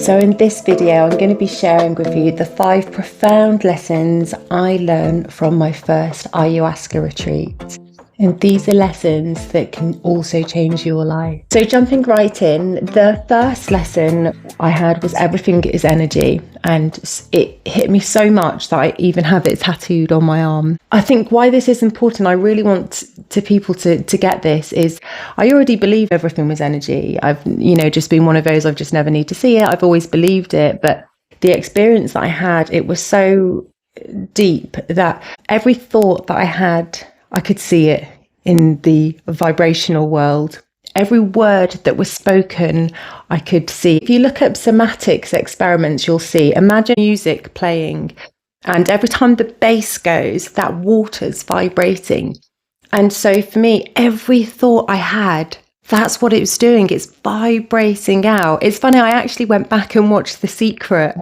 So in this video, I'm going to be sharing with you the 5 profound lessons I learned from my first ayahuasca retreat. And these are lessons that can also change your life. So jumping right in, the first lesson I had was everything is energy. And it hit me so much that I even have it tattooed on my arm. I think why this is important, I really want people to get this, is I already believe everything was energy. I've, just been one of those, I've just never need to see it. I've always believed it. But the experience that I had, it was so deep that every thought that I had, I could see it in the vibrational world. Every word that was spoken, I could see. If you look at somatics experiments, you'll see, imagine music playing, and every time the bass goes, that water's vibrating. And so for me, every thought I had, that's what it was doing. It's vibrating out. It's funny, I actually went back and watched The Secret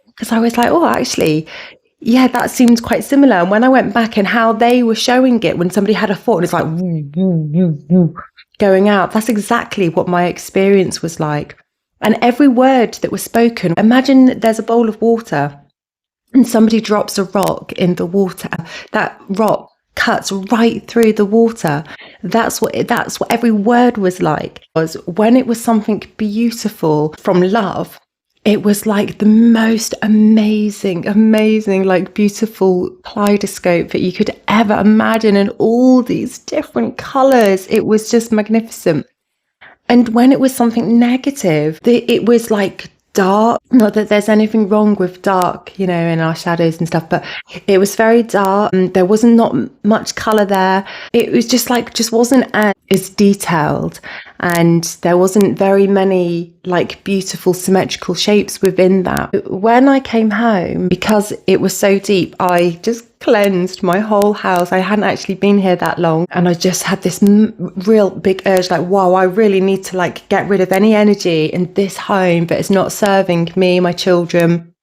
because I was like, oh, actually, yeah, that seems quite similar. And when I went back and how they were showing it, when somebody had a thought, it's like woo, woo, woo, woo, going out. That's exactly what my experience was like. And every word that was spoken, imagine there's a bowl of water and somebody drops a rock in the water. That rock cuts right through the water. That's what every word was like. Was when it was something beautiful from love, it was like the most amazing, like beautiful kaleidoscope that you could ever imagine, and all these different colors. It was just magnificent. And when it was something negative, it was like dark. Not that there's anything wrong with dark, in our shadows and stuff, but it was very dark. There wasn't not much color there. It was just wasn't as detailed, and there wasn't very many like beautiful symmetrical shapes within that. When I came home, because it was so deep, I just cleansed my whole house. I hadn't actually been here that long, and I just had this real big urge, like, wow, I really need to like get rid of any energy in this home that is not serving me, my children,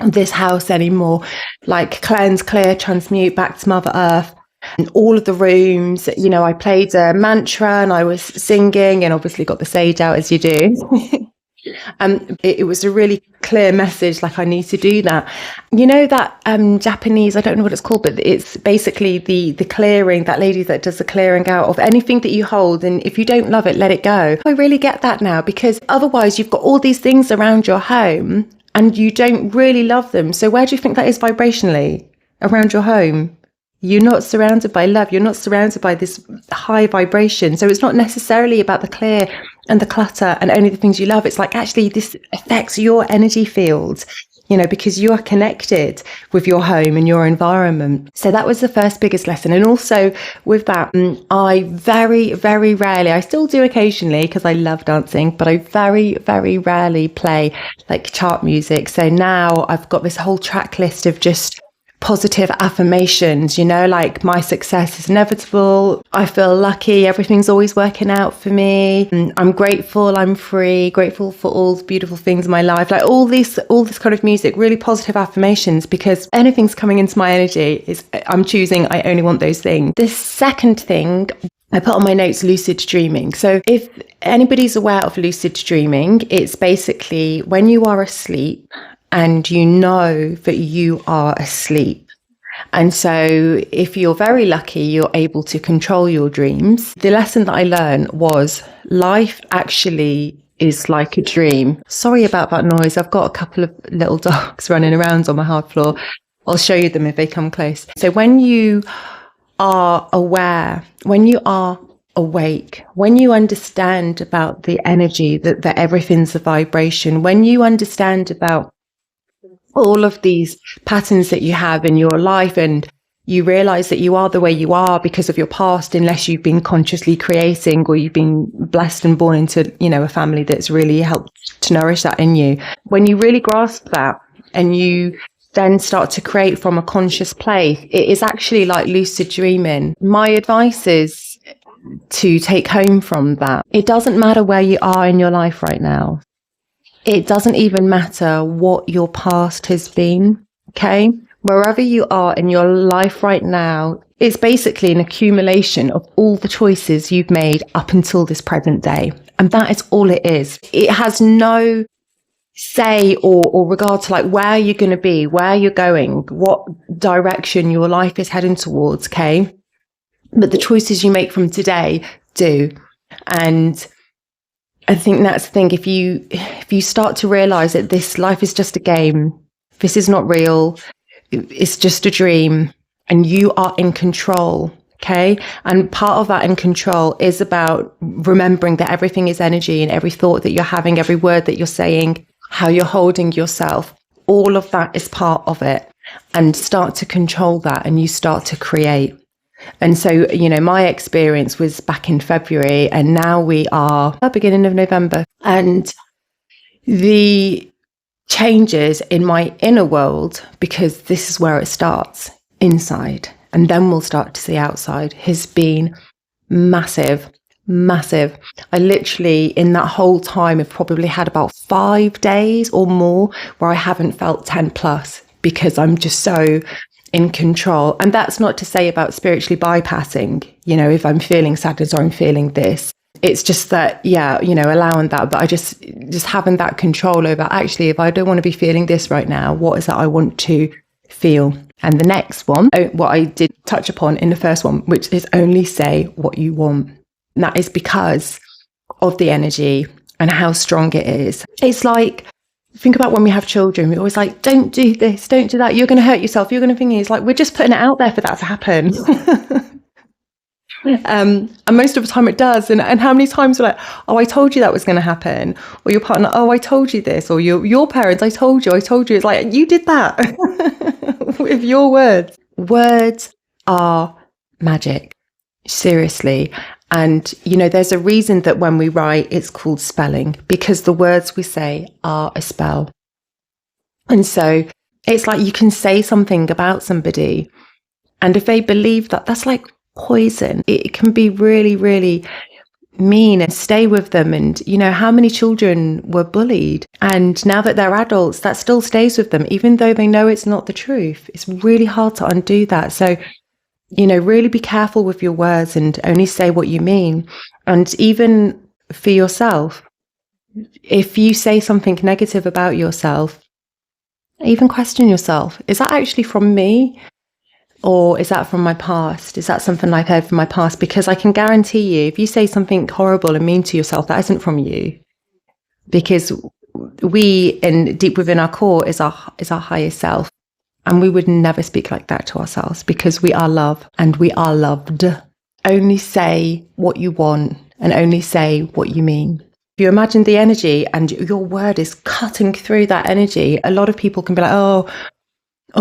this house anymore. Like cleanse, clear, transmute back to Mother Earth. And all of the rooms, I played a mantra and I was singing, and obviously got the sage out as you do. It was a really clear message, like I need to do that. That Japanese, I don't know what it's called, but it's basically the clearing, that lady that does the clearing out of anything that you hold, and if you don't love it, let it go. I really get that now, because otherwise you've got all these things around your home and you don't really love them. So where do you think that is vibrationally around your home? You're not surrounded by love. You're not surrounded by this high vibration. So it's not necessarily about the clear and the clutter and only the things you love. It's like, actually, this affects your energy field, because you are connected with your home and your environment. So that was the first biggest lesson. And also with that, I very, very rarely, I still do occasionally because I love dancing, but I very, very rarely play like chart music. So now I've got this whole track list of just positive affirmations, like my success is inevitable. I feel lucky. Everything's always working out for me. I'm grateful. I'm free. Grateful for all the beautiful things in my life. Like all this kind of music, really positive affirmations, because anything's coming into my energy I'm choosing. I only want those things. The second thing I put on my notes, lucid dreaming. So if anybody's aware of lucid dreaming, it's basically when you are asleep and you know that you are asleep. And so if you're very lucky, you're able to control your dreams. The lesson that I learned was life actually is like a dream. Sorry about that noise. I've got a couple of little dogs running around on my hard floor. I'll show you them if they come close. So when you are aware, when you are awake, when you understand about the energy, that everything's a vibration, when you understand about all of these patterns that you have in your life, and you realize that you are the way you are because of your past, unless you've been consciously creating or you've been blessed and born into, a family that's really helped to nourish that in you. When you really grasp that and you then start to create from a conscious place, it is actually like lucid dreaming. My advice is to take home from that. It doesn't matter where you are in your life right now. It doesn't even matter what your past has been, okay? Wherever you are in your life right now, it's basically an accumulation of all the choices you've made up until this present day. And that is all it is. It has no say or regard to like where you're going to be, where you're going, what direction your life is heading towards. Okay. But the choices you make from today do. And I think that's the thing. If you start to realize that this life is just a game, this is not real, it's just a dream, and you are in control. Okay. And part of that in control is about remembering that everything is energy, and every thought that you're having, every word that you're saying, how you're holding yourself, all of that is part of it. And start to control that, and you start to create. And so, my experience was back in February, and now we are at the beginning of November. And the changes in my inner world, because this is where it starts, inside, and then we'll start to see outside, has been massive. I literally, in that whole time, have probably had about 5 days or more where I haven't felt 10 plus, because I'm just so in control. And that's not to say about spiritually bypassing, if I'm feeling sadness or I'm feeling this. It's just that, allowing that, but I just having that control over, actually, if I don't want to be feeling this right now, what is that I want to feel? And the next one, what I did touch upon in the first one, which is only say what you want. And that is because of the energy and how strong it is. It's like, think about when we have children, we're always like, don't do this, don't do that, you're going to hurt yourself, you're going to think. It's like, we're just putting it out there for that to happen. And most of the time it does. And how many times we're like, oh, I told you that was going to happen. Or your partner, oh, I told you this. Or your parents, I told you. It's like, you did that with your words. Words are magic. Seriously. And, there's a reason that when we write, it's called spelling, because the words we say are a spell. And so it's like you can say something about somebody, and if they believe that, that's like poison. It can be really, really mean and stay with them. And, how many children were bullied? And now that they're adults, that still stays with them, even though they know it's not the truth. It's really hard to undo that. So, really be careful with your words and only say what you mean. And even for yourself, if you say something negative about yourself, even question yourself. Is that actually from me? Or is that from my past? Is that something I've heard from my past? Because I can guarantee you, if you say something horrible and mean to yourself, that isn't from you. Because we, deep within our core, is our highest self. And we would never speak like that to ourselves, because we are love and we are loved. Only say what you want and only say what you mean. If you imagine the energy and your word is cutting through that energy, a lot of people can be like, oh,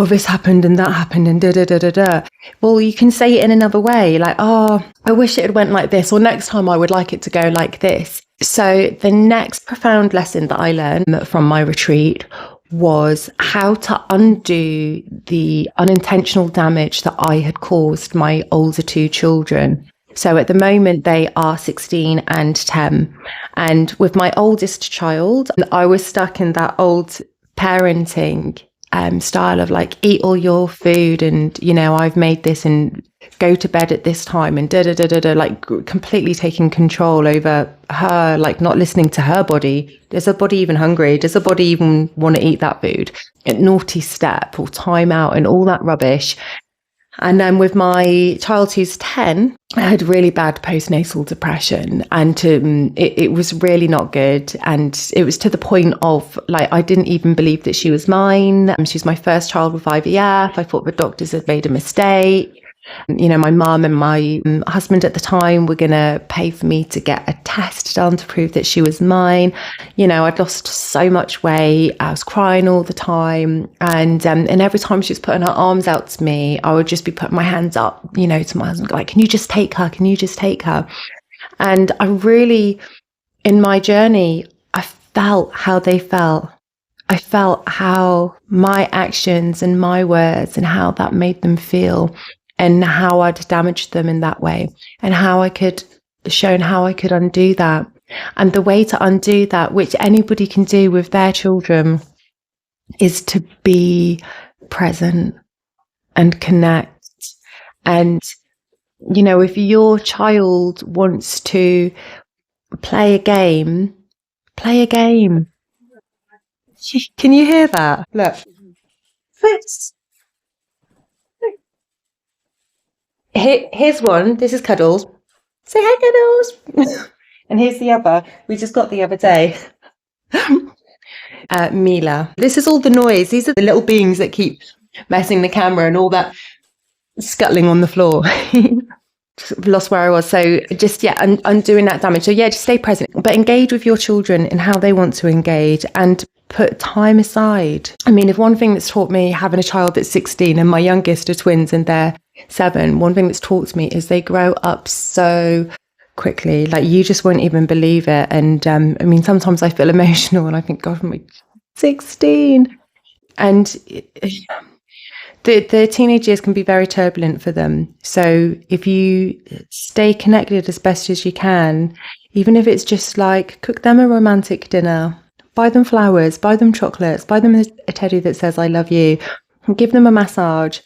this happened and that happened and da-da-da-da-da. Well, you can say it in another way, like, oh, I wish it had went like this, or next time I would like it to go like this. So the next profound lesson that I learned from my retreat was how to undo the unintentional damage that I had caused my older 2 children. So at the moment, they are 16 and 10. And with my oldest child, I was stuck in that old parenting style of like, eat all your food, and I've made this, and go to bed at this time, and like completely taking control over her, like not listening to her body. Is her body even hungry? Does her body even want to eat that food? A naughty step or time out and all that rubbish. And then with my child who's 10, I had really bad postnatal depression, and it was really not good. And it was to the point of like, I didn't even believe that she was mine. She was my first child with IVF. I thought the doctors had made a mistake. My mum and my husband at the time were going to pay for me to get a test done to prove that she was mine. I'd lost so much weight. I was crying all the time. And every time she was putting her arms out to me, I would just be putting my hands up, to my husband, like, can you just take her? Can you just take her? And I really, in my journey, I felt how they felt. I felt how my actions and my words and how that made them feel, and how I'd damaged them in that way, and how I could undo that. And the way to undo that, which anybody can do with their children, is to be present and connect. And, if your child wants to play a game, play a game. Can you hear that? Look. Here's one. This is Cuddles. Say hi, Cuddles. And here's the other. We just got the other day. Mila. This is all the noise. These are the little beings that keep messing the camera and all that scuttling on the floor. Lost where I was. So just, yeah, undoing that damage. So yeah, just stay present, but engage with your children in how they want to engage and put time aside. I mean, if one thing that's taught me, having a child that's 16 and my youngest are twins and they're 7, one thing that's taught me is they grow up so quickly. Like, you just won't even believe it. And I mean, sometimes I feel emotional and I think, God, I'm 16. And the teenage years can be very turbulent for them. So if you stay connected as best as you can, even if it's just like cook them a romantic dinner, buy them flowers, buy them chocolates, buy them a teddy that says I love you, give them a massage,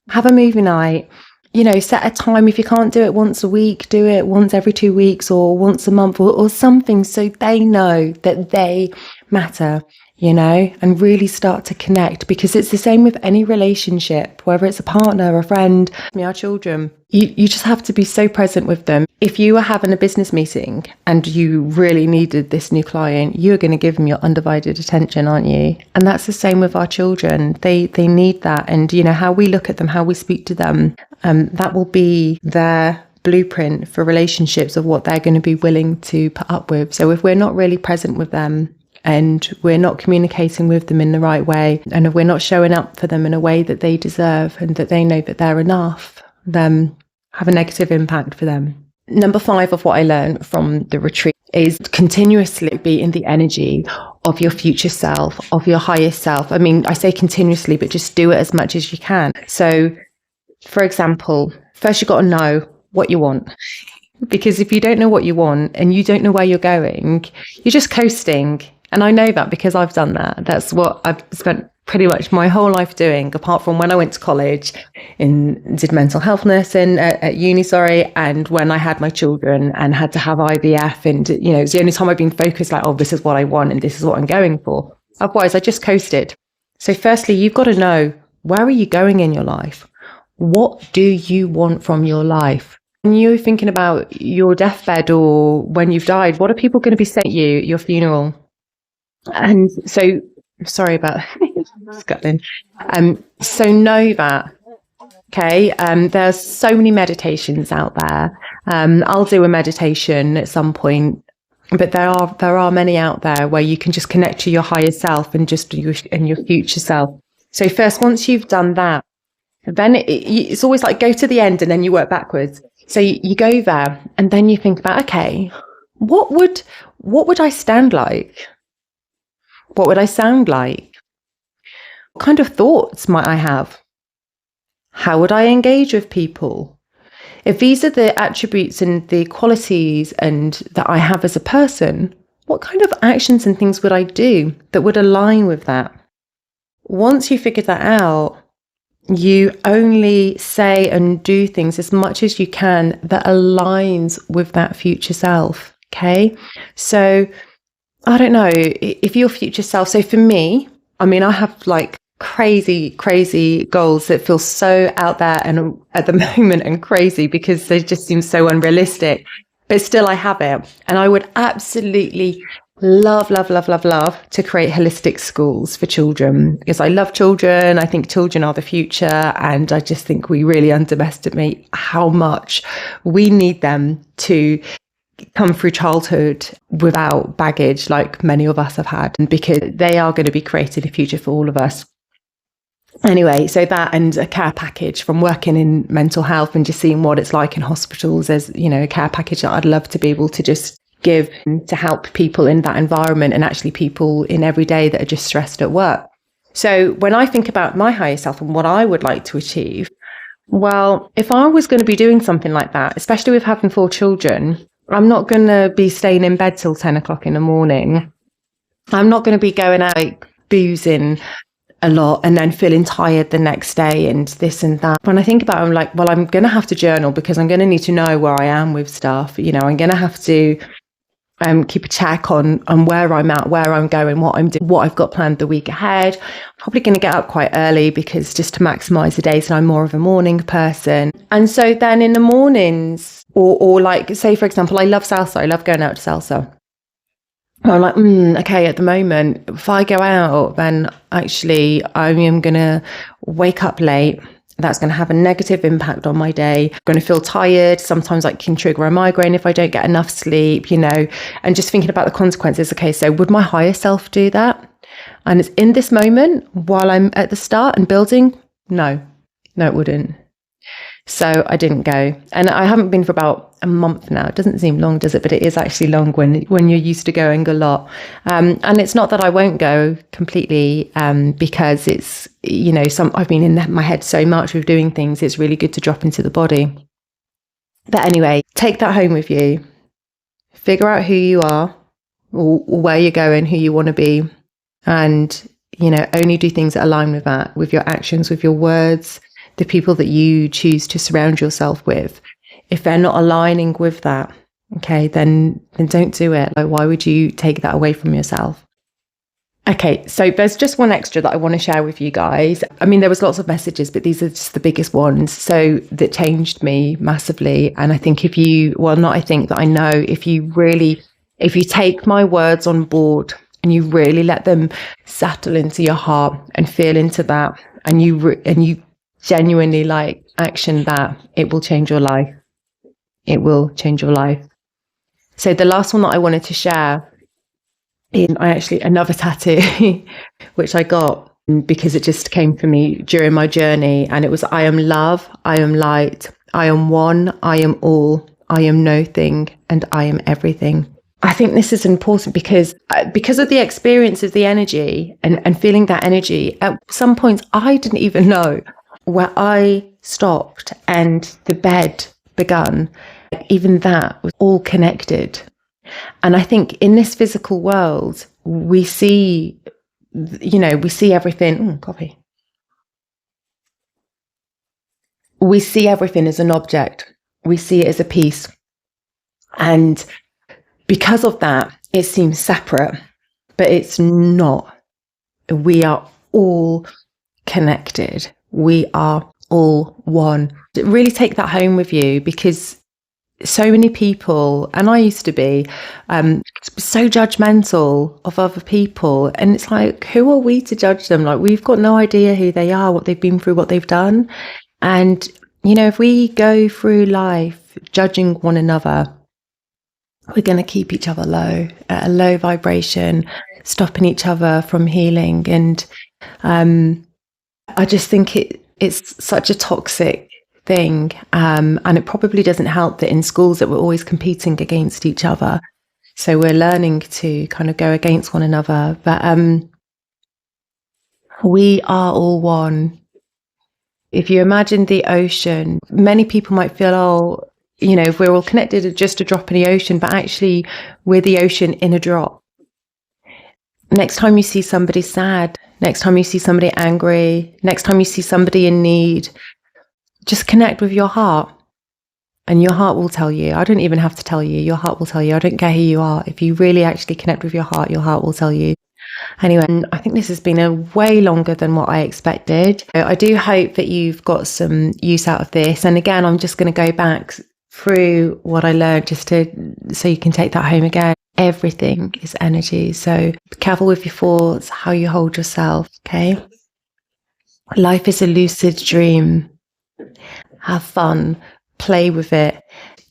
have a movie night, you know, set a time. If you can't do it once a week, do it once every 2 weeks or once a month or something, so they know that they matter, you know, and really start to connect, because it's the same with any relationship, whether it's a partner, a friend, our children. You just have to be so present with them. If you were having a business meeting and you really needed this new client, you're going to give them your undivided attention, aren't you? And that's the same with our children. They need that. And, you know, how we look at them, how we speak to them, that will be their blueprint for relationships of what they're going to be willing to put up with. So if we're not really present with them, and we're not communicating with them in the right way, and if we're not showing up for them in a way that they deserve and that they know that they're enough, then have a negative impact for them. Number 5 of what I learned from the retreat is continuously be in the energy of your future self, of your highest self. I mean, I say continuously, but just do it as much as you can. So, for example, first you've got to know what you want. Because if you don't know what you want and you don't know where you're going, you're just coasting. And I know that because I've done that. That's what I've spent pretty much my whole life doing, apart from when I went to college and did mental health nursing at uni, and when I had my children and had to have IVF. And, you know, it's the only time I've been focused like, oh, this is what I want and this is what I'm going for. Otherwise, I just coasted. So firstly, you've got to know, where are you going in your life? What do you want from your life? When you're thinking about your deathbed or when you've died, what are people going to be saying at you at your funeral? And so, sorry about scuttling. So know that, okay? There's so many meditations out there. I'll do a meditation at some point, but there are many out there where you can just connect to your higher self and just your future self. So first, once you've done that, then it's always like go to the end and then you work backwards. So you go there and then you think about, okay, what would I stand like? What would I sound like? What kind of thoughts might I have? How would I engage with people? If these are the attributes and the qualities and that I have as a person, what kind of actions and things would I do that would align with that? Once you figure that out, you only say and do things as much as you can that aligns with that future self. Okay. So I don't know if your future self. So for me, I mean, I have like crazy goals that feel so out there and at the moment and crazy because they just seem so unrealistic, but still I have it. And I would absolutely love to create holistic schools for children because I love children. I think children are the future. And I just think we really underestimate how much we need them to come through childhood without baggage like many of us have had, because they are going to be creating a future for all of us. Anyway, so that and a care package from working in mental health and just seeing what it's like in hospitals. There's, you know, a care package that I'd love to be able to just give to help people in that environment and actually people in every day that are just stressed at work. So when I think about my higher self and what I would like to achieve, well, if I was going to be doing something like that, especially with having 4 children, I'm not going to be staying in bed till 10 o'clock in the morning. I'm not going to be going out like boozing a lot and then feeling tired the next day and this and that. When I think about it, I'm like, well, I'm going to have to journal because I'm going to need to know where I am with stuff. You know, I'm going to have to keep a check on where I'm at, where I'm going, what I'm doing, what I've got planned the week ahead. I'm probably going to get up quite early because just to maximize the day. So I'm more of a morning person. And so then in the mornings, or like, say, for example, I love salsa. I love going out to salsa. I'm like, okay, at the moment, if I go out, then actually I am going to wake up late. That's going to have a negative impact on my day. I'm going to feel tired. Sometimes I can trigger a migraine if I don't get enough sleep, and just thinking about the consequences. Okay, so would my higher self do that? And it's in this moment while I'm at the start and building. No, it wouldn't. So I didn't go. And I haven't been for about a month now. It doesn't seem long, does it? But it is actually long when you're used to going a lot. And it's not that I won't go completely because it's, I've been in my head so much with doing things. It's really good to drop into the body. But anyway, take that home with you. Figure out who you are or where you're going, who you want to be. And, only do things that align with that, with your actions, with your words, the people that you choose to surround yourself with. If they're not aligning with that, okay, then don't do it. Like, why would you take that away from yourself? Okay, so there's just one extra that I want to share with you guys. I mean, there was lots of messages, but these are just the biggest ones. So that changed me massively. And I think if you take my words on board and you really let them settle into your heart and feel into that, and you genuinely action that, it will change your life. It will change your life. So the last one that I wanted to share is another tattoo, which I got because it just came for me during my journey. And it was, I am love, I am light, I am one, I am all, I am nothing, and I am everything. I think this is important because of the experience of the energy and feeling that energy, at some points I didn't even know where I stopped and the bed begun. Even that was all connected. And I think in this physical world, we see everything. Copy. We see everything as an object. We see it as a piece. And because of that, it seems separate, but it's not. We are all connected. We are all one. Really take that home with you, because so many people, and I used to be, so judgmental of other people. And it's like, who are we to judge them? Like, we've got no idea who they are, what they've been through, what they've done. And, if we go through life judging one another, we're going to keep each other low, at a low vibration, stopping each other from healing. And I just think it's such a toxic thing. And it probably doesn't help that in schools that we're always competing against each other. So we're learning to kind of go against one another. But we are all one. If you imagine the ocean, many people might feel, if we're all connected, just a drop in the ocean, but actually we're the ocean in a drop. Next time you see somebody sad, next time you see somebody angry, next time you see somebody in need, just connect with your heart, and your heart will tell you. I don't even have to tell you. Your heart will tell you. I don't care who you are. If you really actually connect with your heart will tell you. Anyway, I think this has been a way longer than what I expected. I do hope that you've got some use out of this. And again, I'm just going to go back through what I learned so you can take that home again. Everything is energy. So be careful with your thoughts, how you hold yourself, okay? Life is a lucid dream. Have fun, play with it.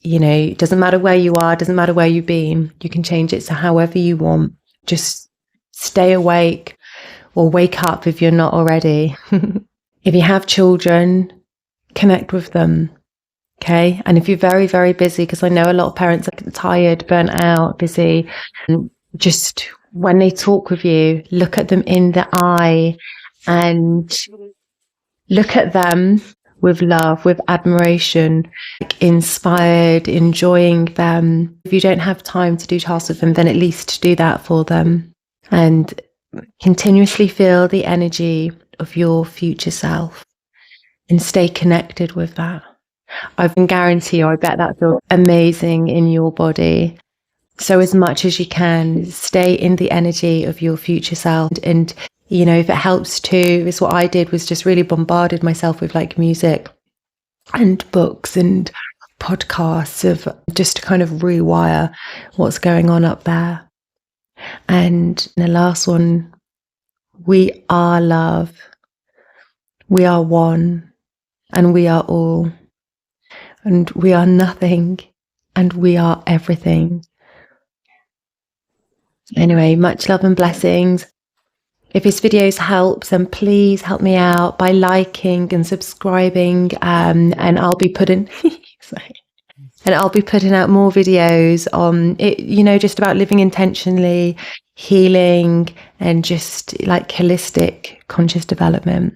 It doesn't matter where you are, doesn't matter where you've been. You can change it to however you want. Just stay awake, or wake up if you're not already. If you have children, connect with them. Okay. And if you're very, very busy, because I know a lot of parents are tired, burnt out, busy, just when they talk with you, look at them in the eye and look at them with love, with admiration, inspired, enjoying them. If you don't have time to do tasks with them, then at least do that for them. And continuously feel the energy of your future self and stay connected with that. I can guarantee you, I bet that feels amazing in your body. So as much as you can, stay in the energy of your future self. And, you know, if it helps too, is what I did, was just really bombarded myself with like music and books and podcasts of just to kind of rewire what's going on up there. And the last one, we are love. We are one, and we are all. And we are nothing, and we are everything. Anyway, much love and blessings. If this video's helped, then please help me out by liking and subscribing, and I'll be putting out more videos on it, you know, just about living intentionally, healing, and just like holistic conscious development.